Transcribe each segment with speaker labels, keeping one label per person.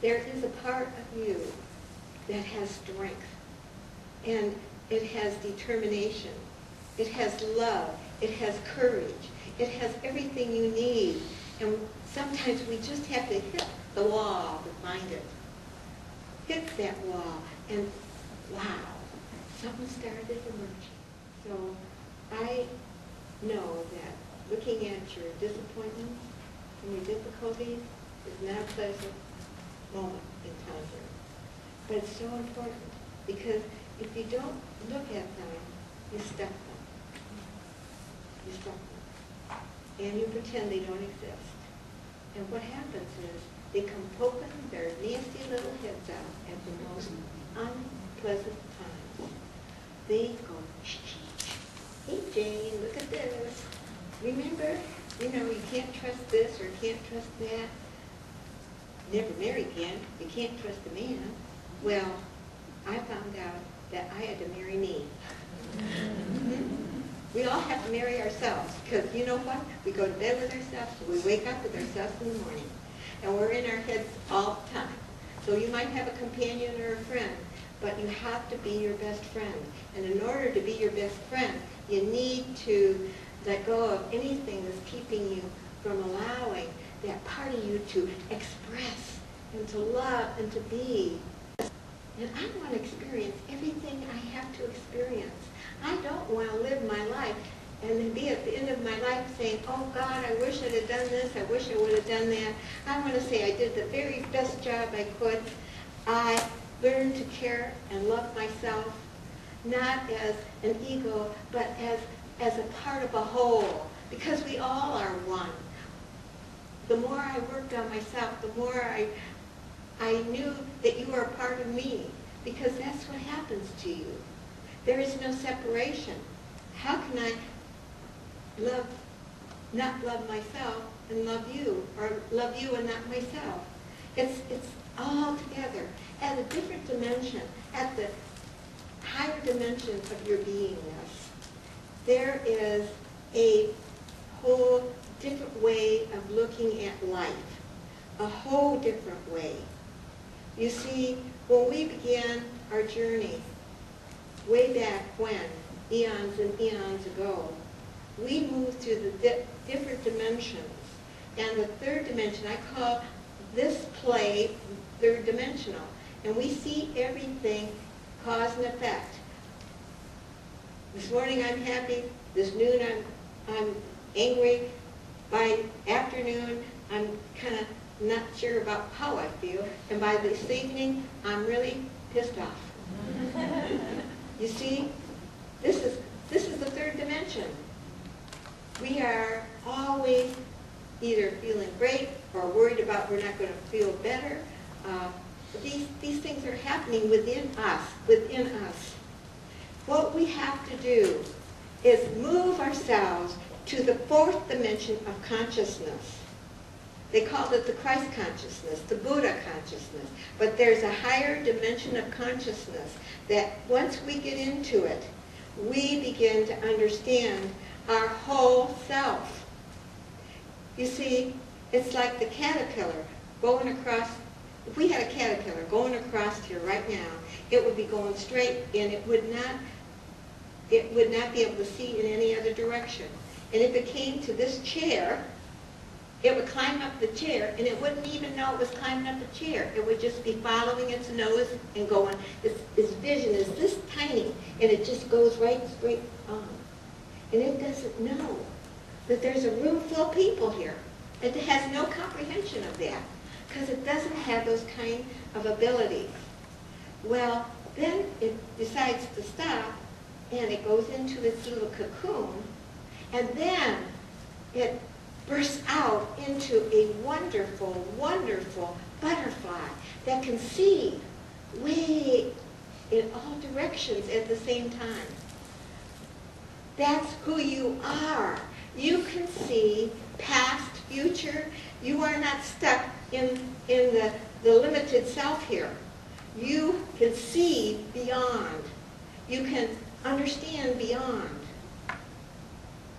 Speaker 1: there is a part of you that has strength, and it has determination, it has love, it has courage, it has everything you need. And sometimes we just have to hit the wall to find it. Hit that wall, and wow, something started emerging. So I know that looking at your disappointments and your difficulties is not a pleasant moment in time here. But it's so important, because if you don't look at them, you stuff them. You stuff them. And you pretend they don't exist. And what happens is they come poking their nasty little heads out at the most unpleasant times. They go, hey Jane, look at this. Remember, you can't trust this or can't trust that. Never marry again. You can't trust a man. Well, I found out that I had to marry me. We all have to marry ourselves, because you know what? We go to bed with ourselves, we wake up with ourselves in the morning. And we're in our heads all the time. So you might have a companion or a friend, but you have to be your best friend. And in order to be your best friend, you need to let go of anything that's keeping you from allowing that part of you to express and to love and to be. And I want to experience everything I have to experience. I don't want to live my life and then be at the end of my life saying, oh God, I wish I'd have done this, I wish I would have done that. I want to say I did the very best job I could. I learned to care and love myself, not as an ego, but as a part of a whole, because we all are one. The more I worked on myself, the more I knew that you are a part of me, because that's what happens to you. There is no separation. How can I not love myself and love you, or love you and not myself? It's all together at a different dimension, at the higher dimension of your beingness. There is a whole different way of looking at life, a whole different way. You see, when we began our journey, way back when, eons and eons ago, we moved through the different dimensions. And the third dimension, I call this play third dimensional. And we see everything cause and effect. This morning I'm happy, this noon I'm angry, by afternoon I'm kind of not sure about how I feel, and by this evening I'm really pissed off. You see, this is the third dimension. We are always either feeling great or worried about we're not going to feel better. These things are happening within us. What we have to do is move ourselves to the fourth dimension of consciousness. They called it the Christ consciousness, the Buddha consciousness. But there's a higher dimension of consciousness that once we get into it, we begin to understand our whole self. You see, it's like the caterpillar going across. If we had a caterpillar going across here right now, it would be going straight, and it would not be able to see in any other direction. And if it came to this chair, it would climb up the chair, and it wouldn't even know it was climbing up the chair. It would just be following its nose and going. Its vision is this tiny, and it just goes right straight on. And it doesn't know that there's a room full of people here. It has no comprehension of that, because it doesn't have those kind of abilities. Well, then it decides to stop, and it goes into its little cocoon, and then it bursts out into a wonderful, wonderful butterfly that can see way in all directions at the same time. That's who you are. You can see past, future. You are not stuck in the limited self here. You can see beyond. You can understand beyond.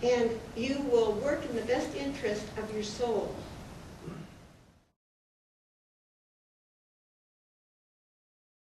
Speaker 1: And you will work in the best interest of your soul.